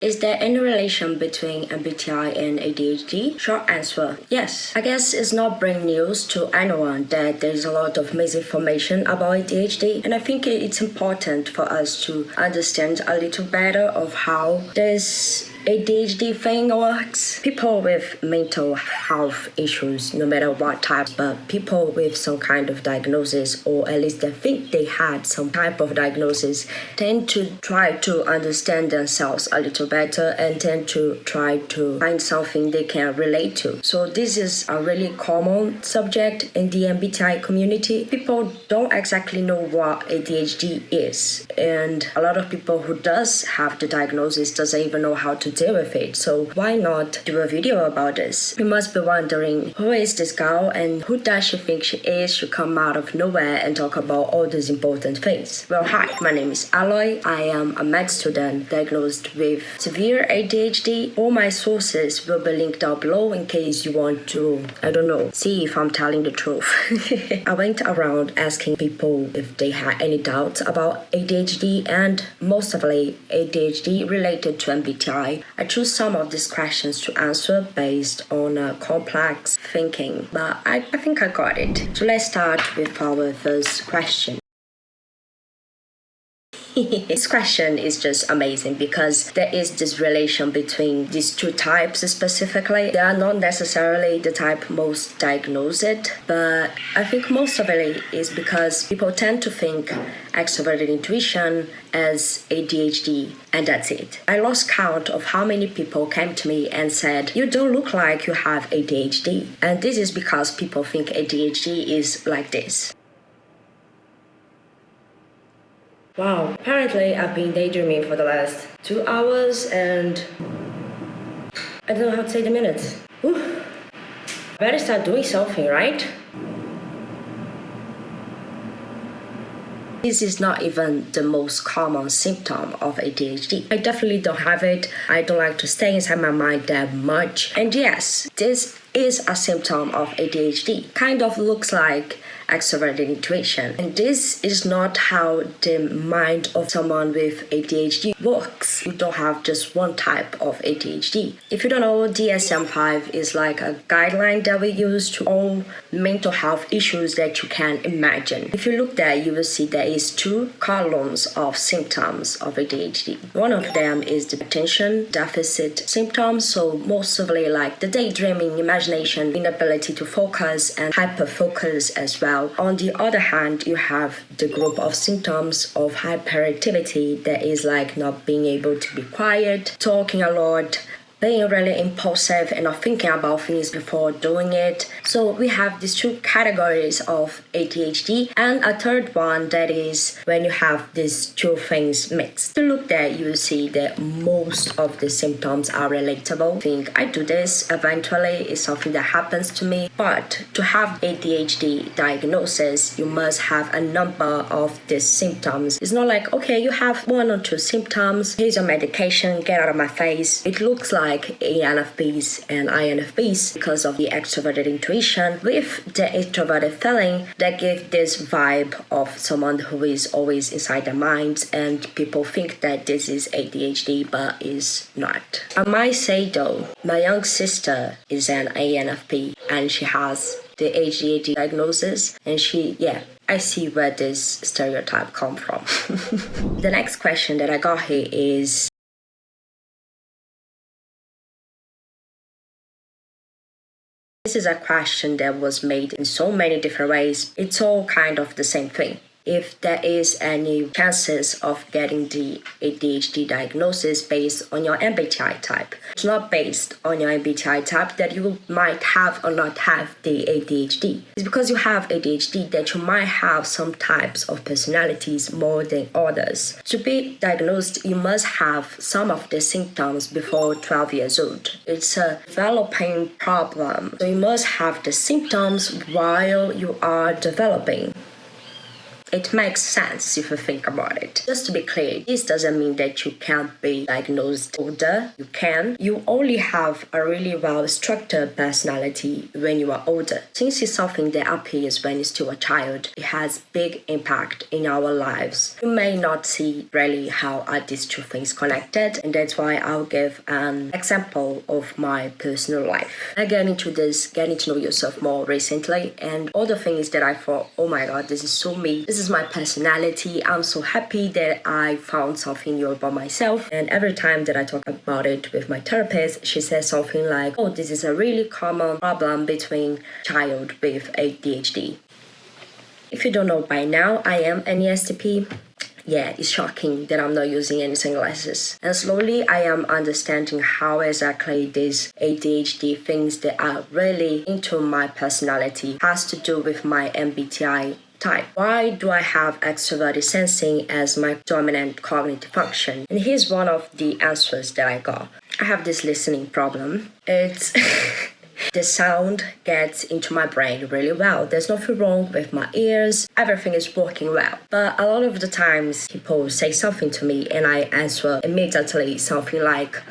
Is there any relation between MBTI and ADHD? Short answer, yes. I guess it's not brand news to anyone that there's a lot of misinformation about ADHD, and I think it's important for us to understand a little better of how this ADHD thing works. People with mental health issues, no matter what type, but people with some kind of diagnosis, or at least they think they had some type of diagnosis, tend to try to understand themselves a little better and tend to try to find something they can relate to. So this is a really common subject in the MBTI community. People don't exactly know what ADHD is, and a lot of people who does have the diagnosis doesn't even know how to deal with it. So why not do a video about this? You must be wondering, who is this girl and who does she think she is to come out of nowhere and talk about all these important things? Well, hi, my name is Aloy. I am a med student diagnosed with severe ADHD. All my sources will be linked down below in case you want to, see if I'm telling the truth. I went around asking people if they had any doubts about ADHD, and mostly ADHD related to MBTI. I choose some of these questions to answer based on complex thinking, but I think I got it. So let's start with our first question. This question is just amazing because there is this relation between these two types specifically. They are not necessarily the type most diagnosed, but I think most of it is because people tend to think extroverted intuition as ADHD, and that's it. I lost count of how many people came to me and said, "You don't look like you have ADHD." And this is because people think ADHD is like this. Wow, apparently I've been daydreaming for the last 2 hours and I don't know how to say the minutes. Whew. Better start doing something, right? This is not even the most common symptom of ADHD. I definitely don't have it. I don't like to stay inside my mind that much. And yes, this is a symptom of ADHD. Kind of looks like extroverted intuition. And this is not how the mind of someone with ADHD works. You don't have just one type of ADHD. If you don't know, DSM-5 is like a guideline that we use to all mental health issues that you can imagine. If you look there, you will see there is 2 columns of symptoms of ADHD. One of them is the attention deficit symptoms, so mostly like the daydreaming, imagination, inability to focus, and hyperfocus as well. On the other hand, you have the group of symptoms of hyperactivity that is like not being able to be quiet, talking a lot, being really impulsive and not thinking about things before doing it. So we have these 2 categories of ADHD, and a third one that is when you have these 2 things mixed. To look there, you will see that most of the symptoms are relatable. I think I do this eventually, it's something that happens to me. But to have ADHD diagnosis, you must have a number of these symptoms. It's not like, okay, you have 1 or 2 symptoms, here's your medication, get out of my face. It looks like ENFPs and INFPs because of the extroverted intuition with the introverted feeling that gives this vibe of someone who is always inside their minds, and people think that this is ADHD but is not. I might say though, my young sister is an INFP and she has the ADHD diagnosis, and I see where this stereotype comes from. The next question that I got here is, this is a question that was made in so many different ways. It's all kind of the same thing. If there is any chances of getting the ADHD diagnosis based on your MBTI type. It's not based on your MBTI type that you might have or not have the ADHD. It's because you have ADHD that you might have some types of personalities more than others. To be diagnosed, you must have some of the symptoms before 12 years old. It's a developing problem. So you must have the symptoms while you are developing. It makes sense if you think about it. Just to be clear, this doesn't mean that you can't be diagnosed older. You can. You only have a really well-structured personality when you are older. Since it's something that appears when you're still a child, it has big impact in our lives. You may not see really how are these two things connected, and that's why I'll give an example of my personal life. I got into this getting to know yourself more recently, and all the things that I thought, oh my god, this is so me. This is my personality. I'm so happy that I found something new about myself. And every time that I talk about it with my therapist, she says something like, oh, this is a really common problem between child with ADHD. If you don't know by now, I am an ESTP. Yeah, it's shocking that I'm not using any sunglasses. And slowly I am understanding how exactly these ADHD things that are really into my personality has to do with my MBTI type. Why do I have extroverted sensing as my dominant cognitive function? And here's one of the answers that I got. I have this listening problem. It's the sound gets into my brain really well. There's nothing wrong with my ears. Everything is working well. But a lot of the times people say something to me and I answer immediately something like,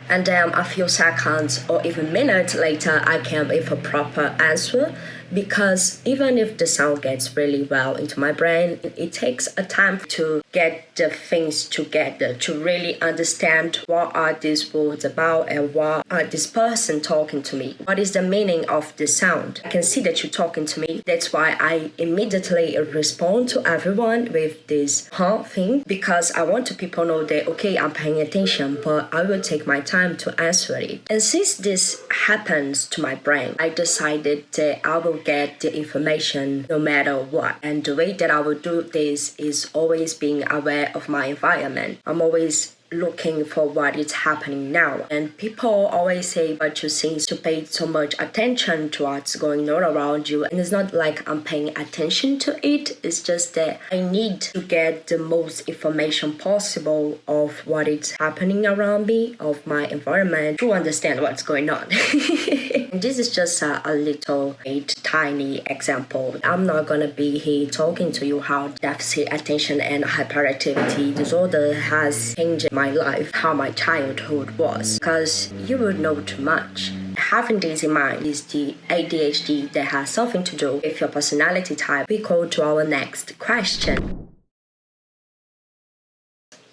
and then a few seconds or even minutes later I come with a proper answer, because even if the sound gets really well into my brain, it takes a time to get the things together, to really understand what are these words about and what are this person talking to me. What is the meaning of the sound? I can see that you're talking to me. That's why I immediately respond to everyone with this thing, because I want to people know that, okay, I'm paying attention, but I will take my time to answer it. And since this happens to my brain, I decided that I will get the information no matter what. And the way that I will do this is always being aware of my environment. I'm always looking for what is happening now. And people always say, but you seem to pay so much attention to what's going on around you. And it's not like I'm paying attention to it. It's just that I need to get the most information possible of what is happening around me, of my environment, to understand what's going on. And this is just a little tiny example. I'm not gonna be here talking to you how deficit attention and hyperactivity disorder has changed my life, how my childhood was, because you would know too much. Having this in mind is the ADHD that has something to do with your personality type. We go to our next question.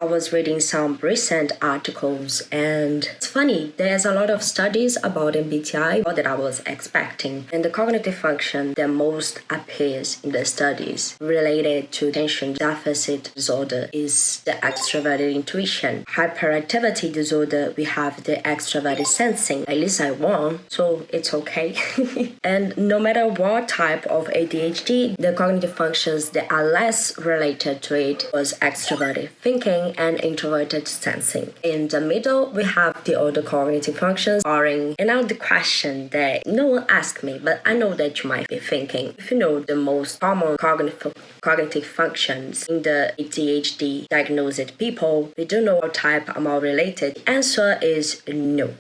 I was reading some recent articles, and it's funny, there's a lot of studies about MBTI, more than I was expecting. And the cognitive function that most appears in the studies related to attention deficit disorder is the extroverted intuition. Hyperactivity disorder, we have the extroverted sensing. At least I won, so it's okay. And no matter what type of ADHD, the cognitive functions that are less related to it was extroverted thinking and introverted sensing. In the middle, we have the other cognitive functions, boring. And now the question that no one asked me, but I know that you might be thinking, if you know the most common cognitive functions in the ADHD diagnosed people, we do know what type are more related. The answer is no.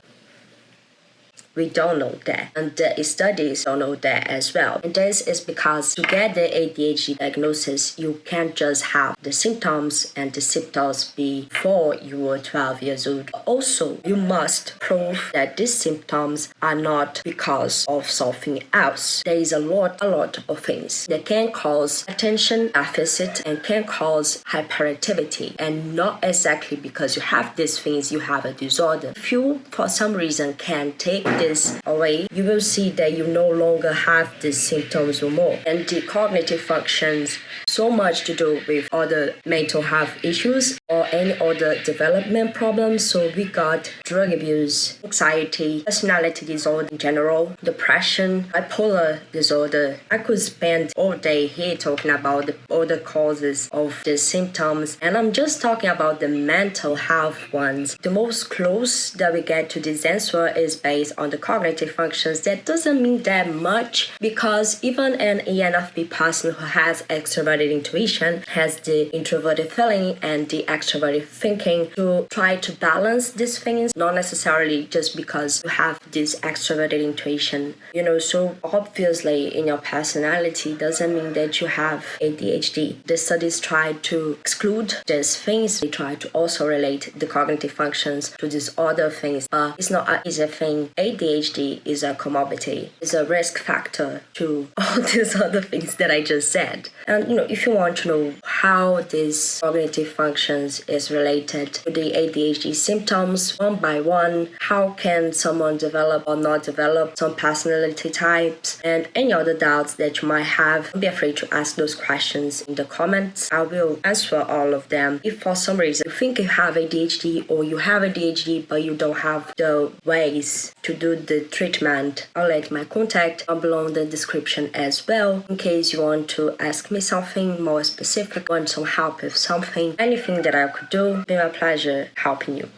We don't know that, and the studies don't know that as well. And this is because to get the ADHD diagnosis, you can't just have the symptoms and the symptoms before you were 12 years old. Also, you must prove that these symptoms are not because of something else. There is a lot of things that can cause attention deficit and can cause hyperactivity, and not exactly because you have these things you have a disorder. If you, for some reason, can take this away, you will see that you no longer have these symptoms or more. And the cognitive functions so much to do with other mental health issues or any other development problems. So we got drug abuse, anxiety, personality disorder in general, depression, bipolar disorder. I could spend all day here talking about the other causes of the symptoms, and I'm just talking about the mental health ones. The most close that we get to this answer is based on the cognitive functions, that doesn't mean that much, because even an ENFP person who has extroverted intuition has the introverted feeling and the extroverted thinking to try to balance these things, not necessarily just because you have this extroverted intuition. So obviously in your personality doesn't mean that you have ADHD. The studies try to exclude these things. They try to also relate the cognitive functions to these other things, but it's not an easy thing. ADHD is a comorbidity. It's a risk factor to all these other things that I just said. And if you want to know how these cognitive functions is related to the ADHD symptoms one by one, how can someone develop or not develop some personality types, and any other doubts that you might have, don't be afraid to ask those questions in the comments. I will answer all of them. If for some reason you think you have ADHD or you have ADHD but you don't have the ways to do the treatment, I'll let my contact down below in the description as well, in case you want to ask me something more specific, want some help with something, anything that I could do. It'll be my pleasure helping you.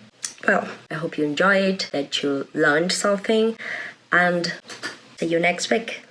Well, I hope you enjoyed, that you learned something, and see you next week.